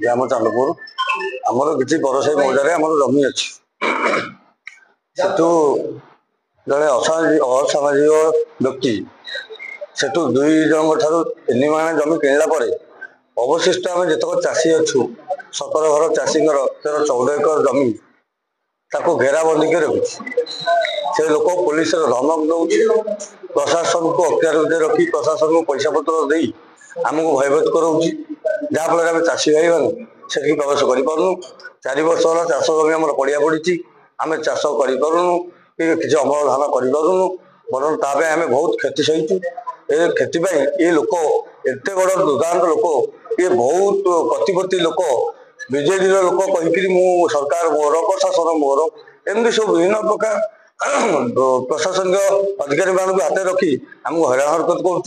ग्राम चांदपुर आमर किसी बरसाई मौजा आम जमी अच्छी जड़े असामाजिक व्यक्ति सेठू दुई जन तीन माण जमी किणला अवशिष्ट आम जितक चाषी अच्छु 17 घर चाषी 14 एकर जमी ताको घेराबंदी कर रखुच्छी से लोक पुलिस धमक दौर प्रशासन को अख्तियार रखी प्रशासन को पैसा पत्र दे आमको भयभीत कराऊँगी जहाँफल आम चाषी भाई मैंने से प्रवेश करूँ 4 वर्ष है चाष जमी आम पड़िया पड़ी आम चाष करूँ कि अमल धान करूँ बरं ताप आम बहुत क्षति सहीचु ए क्षति ये लोक एत बड़ दुर्दांत लोक ये बहुत प्रतिपत्ति लोक बीजेडी लोक कहीकि सरकार मोर प्रशासन मोर एमती सब विभिन्न प्रकार प्रशासनिक अधिकारी मान हाथ रखी आमको हैरान हरकत करूँ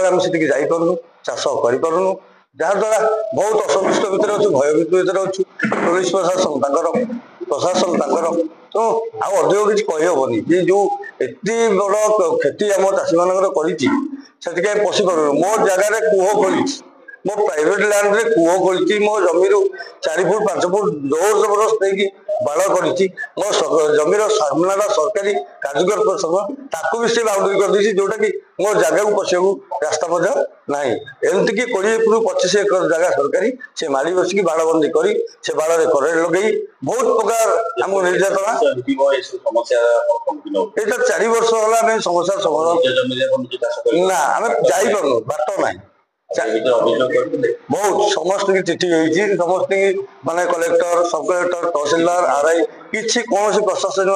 आम से जापरूँ चाष करूँ जहाद्वारा बहुत असंतुष्ट भितर अच्छु भयभीत भितर अच्छु पुलिस प्रशासन तो अधिक किसी कहीहबनी ये जो एत बड़ क्षति आम चाषी मान कर पशि पार मो जगार कूह खोली मो प्राइवेट लैंड रे कूह खोली मो जमी 4 फुट 5 फुट जोर जबरदस्त नहीं बाड़ करी मो जमीर सामना सरकारी काजुगर प्रसंग भी से बाउंड्री कर दी जोटा कि मो जगह को पशिया रास्ता ना एमती कि 20-25 एकर जगह सरकारी से माड़ी बसिकी बाड़बंदी कर से बाड़ करेंट लगे बहुत प्रकार आमको निर्यातना ये 4 वर्ष है समस्या समाधान ना आम जापरू बाट ना बहुत समस्त की चिठी होती समस्त माने कलेक्टर सब कलेक्टर तहसीलदार आरआई किसी कौन प्रशासन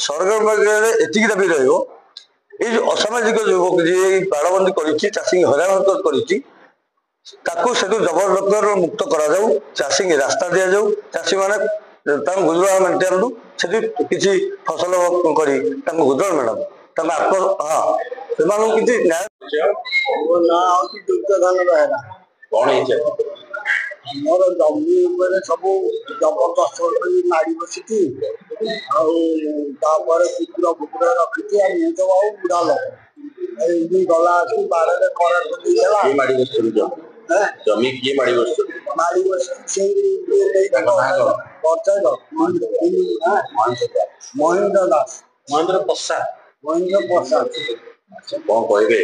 सरकार एति दाबी रही असामाजिक युवक जी बाड़बंदी करी हैरान हरकत कर जबरदस्त मुक्त करा चाषी रास्ता दि जाऊ चाषी मैंने गुजराण मेटाणु से किसी फसल कर गुजराण मेटाणु हाँ से किसी न्याय मोर जमी सब जबरदस्त माड़ी बसिकी कुकुर फुकुर रखी तो बुढ़ा लोग गला बाड़े करेंट जमी किए माड़ी बस महेंद्र दास महेंद्र प्रसाद अच्छा कौन कहे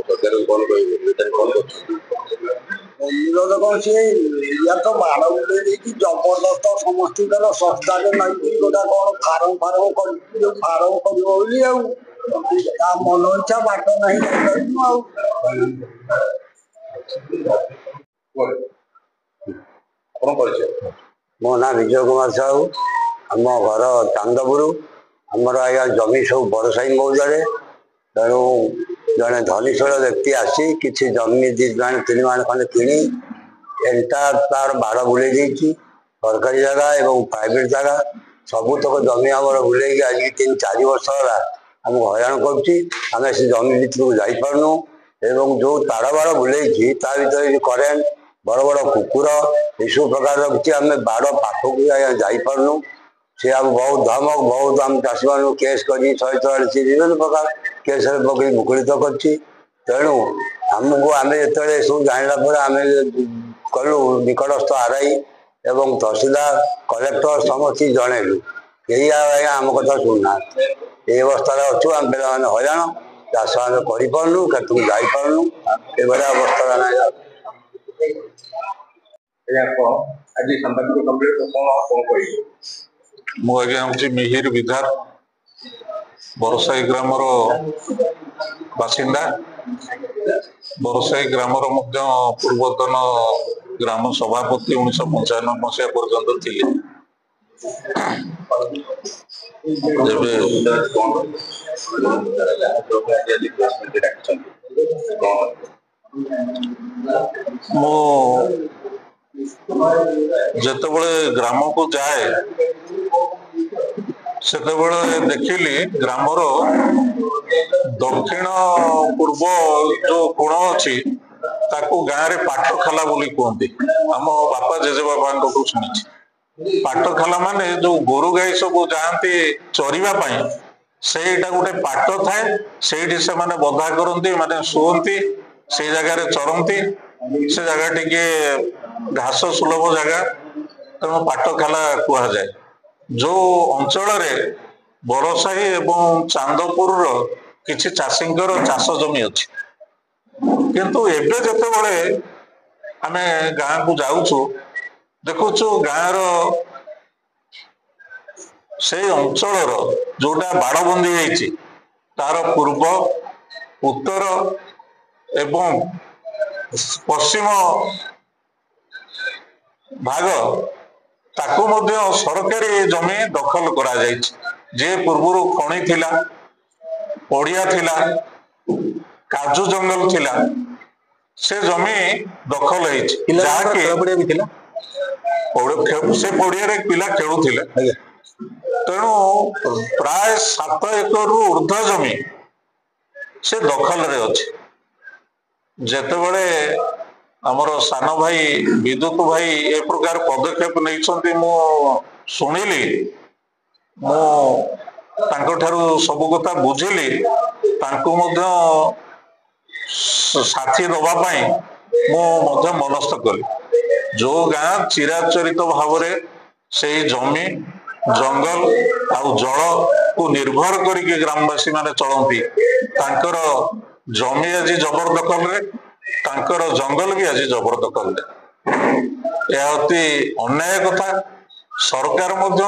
सरकार कौन कहे अनुरोध कौन सी या तो बाड़ बुले जबरदस्त समस्त सस्ता नहीं गोटा कौन फार्म फार्म कर मन इच्छा बाट नहीं मो ना विजय कुमार साहू आम घर चांदपुर आमर आज्ञा जमी सब बड़साई मौजा तेणु जड़े धनीशील व्यक्ति आसी किसी जमी 2 माण 3 माण खंडे किणी एंटा तार बाड़ बुले सरकारी जगह एवं प्राइवेट जगह सबुतक जमी आम बुले आज 3-4 वर्ष है आमको हैरान करें से जमी भर को जापरूँ एवं जो तार बाड़ बुले भर करेन्ट बड़ बड़ कुकुर यू प्रकार रखी आम बाड़ पाखक जापरूँ से आम बहुत धमक बहुत आम चाषी मान केस कर 144 विभिन्न प्रकार केस पकड़ मुकुलित करेणु आमको आम जो सब जानला आम कलु निकटस्थ आरआई एवं तहसीलदार कलेक्टर समस्त जनइलु यही आज्ञा आम कथा शुणुना ये अवस्था अच्छु आम पे हैरान चाष आम करूँ केतु जापरूँ ये अवस्था ना मुझे मिहिर विधार बरसाई ग्राम बासिंदा बरसाई ग्राम पूर्वतन ग्राम सभापति 1995 मसीहा पर्यंत थी जिते ग्राम को जाए से देखिली ग्रामर दक्षिण पूर्व जो कोण अच्छी गाँव में पाठखाला बोली कहते आम बापा जेजे बाबा शुणी पाठखाला माने जो गोरु गाई सब जाती चरवाई सेटा गोटे पाट थाए से बधा करती माने शुअती से जगह चरती से जगह टिके घास सुलभ जगह तेणु पाटखाला कह जाए जो अंचल बड़साही एवं चांदपुर किसी चाषी चाष जमी अच्छी किंतु एबे जते बड़े आमे गाँ को जाऊँ देखुचु गाँव से अंचल जोटा बाड़बंदी है तार पूर्व उत्तर एवं पश्चिम भाग ताकू मध्य सरकारी जमी दखल करा जायछि जे पूर्व खणी थिला पड़िया थिला काजू जंगल थिला से जमी दखल है से पड़िया पिला खेलुथिले तेणु प्राय 7 एकड़ रु ऊर्ध्व जमी से दखल रे अछि जेते बड़े हमर सान भाई विद्युत भाई ए प्रकार पदक्षेप नहीं मु शुणिली मु तांको ठारू सब कथा बुझिली तांको मध्य साथी दबा पाई मु मध्य मनस्थ कली जो गाँ चिराचरित भाव से जमी जंगल आउ जल को निर्भर करके ग्रामवासी माने चलती तांकर जमी आज जबरदखल रे तांकर जंगल भी आज जबरदखल रे यह अति अन्याय कथा सरकार मध्य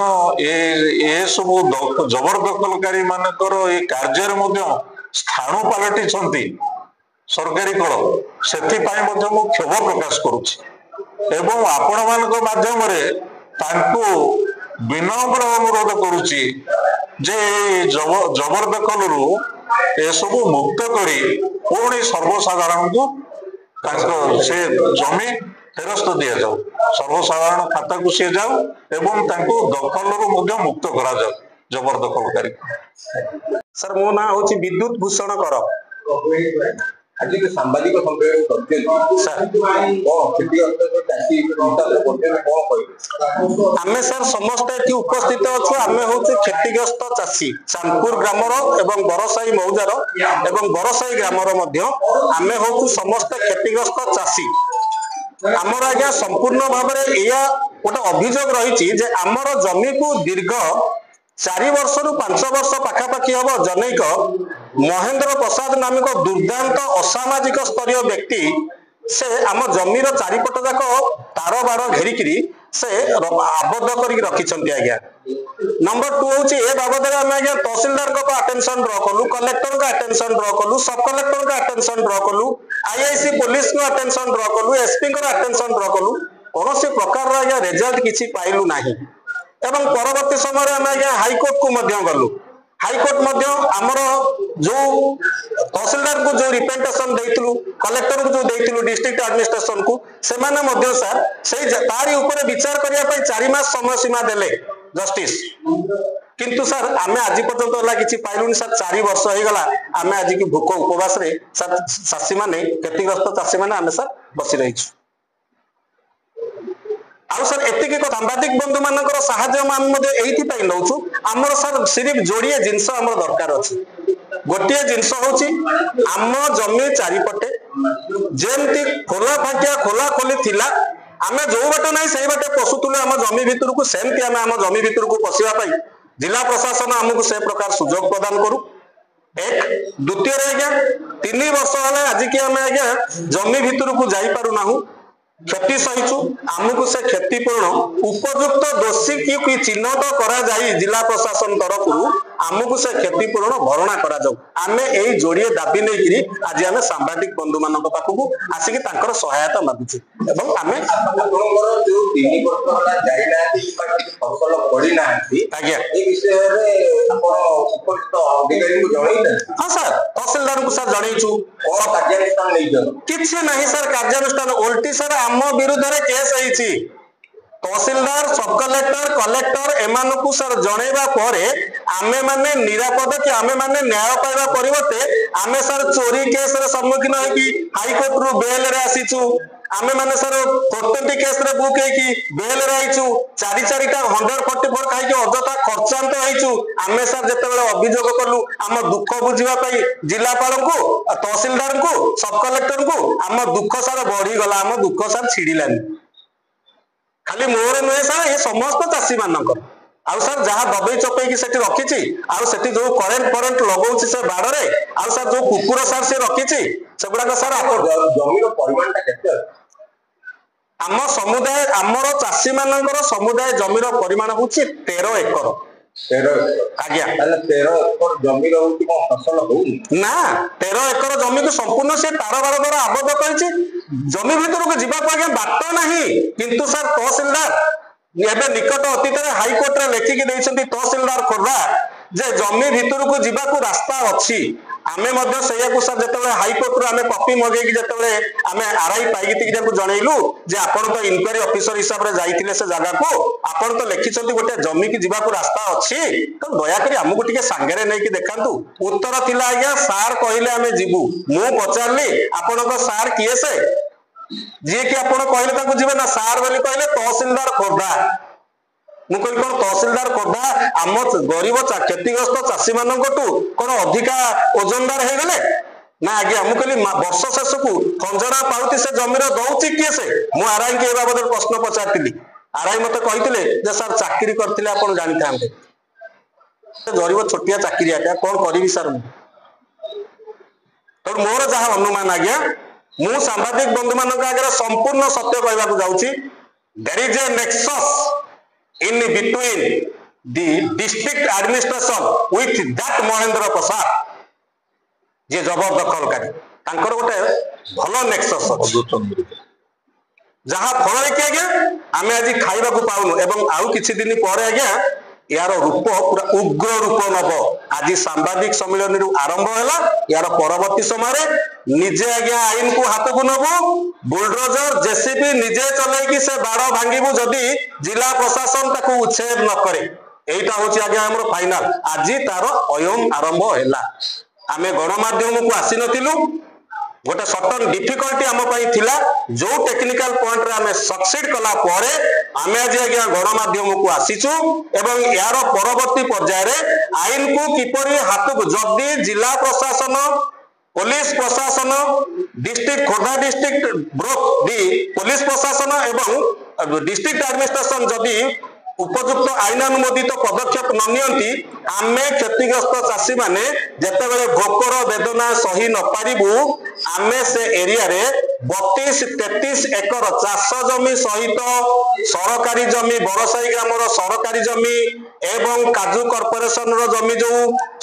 ए सब जबरदखलकारी मानकर ए कार्य मध्य स्थाणु पलटि सरकारी कल से क्षोभ प्रकाश करुछि एवं आपण मान माध्यम तांको विनम्र अनुरोध करुछि जे जबरदखल रु ए सब मुक्त करी पुणी सर्वसाधारण को से जमी फेरस्त दि जाऊ सर्वसाधारण खाता को सी जाऊ एवं दखल रु मुक्त करा जाऊ जबरदखलकारी। सर मो ना हूँ विद्युत भूषण कर आज सांबादिक आमे सर समस्त ये उपस्थित अच्छु आमे हूँ क्षतिग्रस्त चाषी चांदपुर ग्रामर एवं बरसाई मौजार एवं बरसाई ग्रामर मध्य आमे हूँ समस्त क्षतिग्रस्त चाषी आमर आज्ञा संपूर्ण भाव में या गोटे अभियोग रही आमर जमी को दीर्घ 4 वर्ष रु 5 वर्ष पाखापाखि हम जनैक महेंद्र प्रसाद नामक दुर्दांत असामाजिक स्तरीय व्यक्ति से आम जमीर चारिपट जाक तार बाड़ घेरिकी से आबद्ध कर रखिंट आज्ञा। नंबर 2 हूँ ए बाबद आम आज्ञा तहसिलदार को अटेंशन ड्र कलु कलेक्टर का अटेंशन ड्र कलु सब कलेक्टर का अटेंशन ड्र कलु आईआईसी पुलिस को अटेंशन ड्र कलु एसपी को अटेंशन ड्र कलु कौन प्रकार आज्ञा रिजल्ट किसी पाइलु नाही एवं परवर्ती समय आम आज्ञा हाईकोर्ट को गलु हाईकोर्ट आमर जो तहसिलदार को जो रिप्रेजेंटेशन देइतलु कलेक्टर को जो देइतलु डिस्ट्रिक्ट एडमिनिस्ट्रेशन को सेमाने सर से तारी ऊपर विचार करने 4 मास समय सीमा देले जस्टिस किंतु सर आमे आज पर्यंत किसी पाइलुनी सर 4 वर्ष हो गला आमे आज की भूख उपवास रे सर चाषी माने क्षतिग्रस्त चाषी माने आमे सर बसी रही आउ सर एतिक सांबादिक बंधु मानकर साहाय्य एइथि नौछु आमर सर सिर्फ जोड़िए जिनस आमर दरकार अछि गोटे जिनस होछि आम जमी चारिपटे जेमती खोला फाटिया खोला खोली थिला आमे जो बाटे नाही सेही बाटे पशुतुले आम जमी भितर को सेमती आमे आम जमी भितर को पसिबा पई जिला प्रशासन आमको से प्रकार सुजोग प्रदान करू एक द्वितीय आज्ञा 3 वर्ष है आज की आम आज्ञा जमी भितर को जाई पारु नाहु क्षति सहिचु आमको से क्षतिपूर्ण उपयुक्त दोषी की चिन्हट करा जाई जिला प्रशासन तरफ आमको से क्षतिपूर्ण भरणा करा जाऊ आमे एई जोड़िए दाबी नहीं आज आमे सांबादिक बंधु मान पाखक आसिक तांकर सहायता मागुछु एवं आमे जो 3 वर्ष होला जाई ना फसल पड़ी ना आज्ञा ए विषय रे आपण उपयुक्त अधिकारी को जणाई हां सर तहसीलदार को सर जणाइछु कोन कार्यानुष्ठान नै जन किछि नहीं सर कार्यानुष्ठान उल्टी सर आम विरुद्ध रे केस होईछि तहसीलदार सब कलेक्टर कलेक्टर एमानकु सर जणैबा परे आमे माने निरापद कि आमे माने न्याय पाइबा परिवर्ते आमे सर चोरी केस रे सम्मुखीन होई हाईकोर्ट रु बेल रे आसीछु आमे माने सर 40 केस रे बुक है कि बेल रे आइछु 4-4टा 144 खाइ के अजता खर्चांत आइछु आमे सर जते बेले अभियोग कलु आम दुख बुझिबा पई जिलापाल को तहसीलदार को सब कलेक्टर को आम दुख सर बढ़ी गला आम दुख सर छिड़िलानी खाली मोर नुहे सर ये समस्त चाषी मानकर आउ सर जहाँ दबई चपई सेठी रखिछि आउ सेठी जो करेंट लगौछि से बाड़रे आउ सर जो कुकुर सर से रखिछि सेगुडा सर जमीर परिमाणटा केते आम समुदाय आमर चाषी मानकर समुदाय जमीर परिमाण होछि 13 एकर 13 आज्ञा 13 एकर जमीर होछि को फसल होउनी ना 13 एकर जमी को संपूर्ण से तार बार द्वारा आबद्ध करिछि जमी भीतर को जीवा को आज्ञा बाट नाही किंतु सर तहसीलदार एबे निकट अतीत हाईकोर्ट रे लेखिकी देइछन्ती तहसीलदार खोर्धा जे जमी भीतर को जीवा को रास्ता अछि आमे मध्य सेया को सर जतबे हाईकोर्ट रे आमे कॉपी मगे कि जतबे आमे आरआई पाइगिति कि जनैलु जे आपण तो इंक्वायरी ऑफिसर हिसाब रे जाइतिले से जगह को आपण तो लेखिछन्ती गोटे जमी की जीवा को रास्ता अछि तो दया करी हमकु टिके सांगरे नै कि देखांतु उत्तर थिला आज्ञा सार कहिले आमे जीवु मु पचारली आपण को सार किए से जी कि आपण कहले ताकू जीवे ना सार बोली कहले तहसीलदार खोर्धा मु कहली कोन तहसीलदार खोर्धा आम गरीब क्षतिग्रस्त चाषी मानकटू कोन अधिका ओजनदार हे गले ना आज्ञा मु कहली वर्ष शेष को खंजरा पाउती से जमीर दउची किए से मु आरआई के बाबद प्रश्न पचारतिली आरआई मते कहितिले जे सर चाकरी करथिले आपण जानि थांते गरीब छोटिया चाकरी आटा कोन करिवि सर तो मोर जहा अनुमान आज्ञा मु सांबादिक बंधु मानक आगे संपूर्ण सत्य कहवाक जाउची there is a nexus in between the district administration with that Mahendra Prasad जे जबरदखलकारी तांकर गोटे भलो नेक्सस अछि जहा फल कि आज्ञा आमे आज खाइबा को पाउनु एवं आउ किछि दिन पर आज्ञा यार रूप पूरा उग्र रूप नब आज सांबादिक सम्मेलन आरंभ है यार परवर्ती समय निजे आज्ञा आईन को हाथ को नबु बुलडोजर जेसीबी निजे चलैकी से बाड़ भांगीबु जदि जिला प्रशासन ताको उच्छेद न करे एटा होची आज्ञा हमर फाइनल आज तार अयम आरंभ हैला आमे गणमाध्यम को आसी नथिलु गोटे सर्टन डिफिकल्टी आम थिला जो टेक्निकल पॉइंट रे आमे सक्सीड कला परे आमे आज आज्ञा गणमाध्यम को आसीचु एवं यार परवर्ती पर्याय रे आईन को किपरि हाथ को जदि जिला प्रशासन पुलिस प्रशासन डिस्ट्रिक्ट खोर्धा डिस्ट्रिक्ट ब्रोक दी पुलिस प्रशासन एवं डिस्ट्रिक्ट एडमिनिस्ट्रेशन जदि उपयुक्त आईनानुमोदित पदक्षेप न नियंती आमे क्षतिग्रस्त चाषी माने जेतेबेले भोकर वेदना सही न पारिबु आमे से एरिया रे 32-33 एकर चाष जमी सहित सरकारी जमी बरसाई ग्रामर सरकारी जमी एवं काजू कॉर्पोरेशन रो जमी जो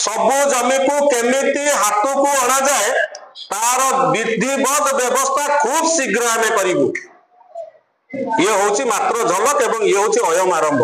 सबु जमी को केमिति हाथ को अणा जाए तार विधिवत व्यवस्था खूब शीघ्र आमे करिबु ये होची मात्र झलक एवं ये होची अयम आरंभ।